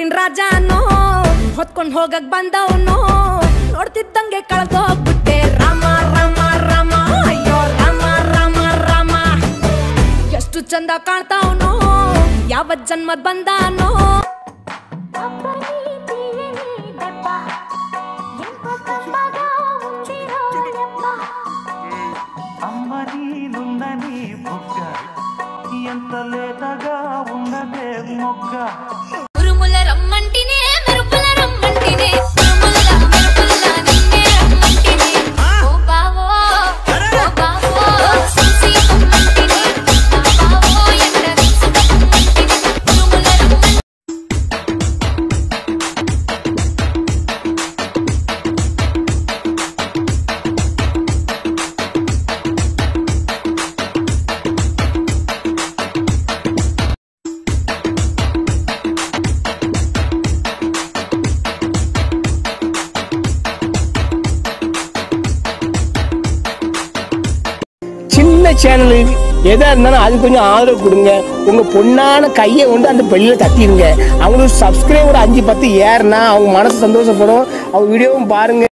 ಊರಿನ ರಾಜನೋ ಹೊತ್ಕೊಂಡ್ ಹೋಗಕ್ ಬಂದವನು ನೋಡ್ತಿದ್ದಂಗೆ ಕಳ್ದೋಗ್ಬಿಟ್ಟೆ ರಾಮ ರಾಮ ರಾಮ ಅಯ್ಯೋ ರಾಮ ರಾಮ ರಾಮ ಎಷ್ಟು ಚಂದ ಕಾಣ್ತಾವನು ಯಾವ ಜನ್ಮದ್ ಬಂದಾನೋ ఎంత లేతగా ఉన్నదే మొగ్గ ఉరుముల రమ్మంటినే మెరుపుల రమ్మంటినే ఉరుముల మెరుపుల నిన్నే రమ్మంటినే ఓ బావో సుసి రమ్మంటినే నా బావో ఎంత విసుగు రమ్మంటినే ఉరుముల రమ్మంటినే சின்ன சேனல் எதா இருந்தாலும் அது கொஞ்சம் ஆதரவு கொடுங்க உங்க பொண்ணான கையை கொண்டு அந்த பெல்லில தட்டிடுங்க அவங்களுக்கு சப்ஸ்கிரைபர் 5-10 ஏறுனா அவங்க மனசு சந்தோஷப்படும் அவங்க வீடியோவும் பாருங்க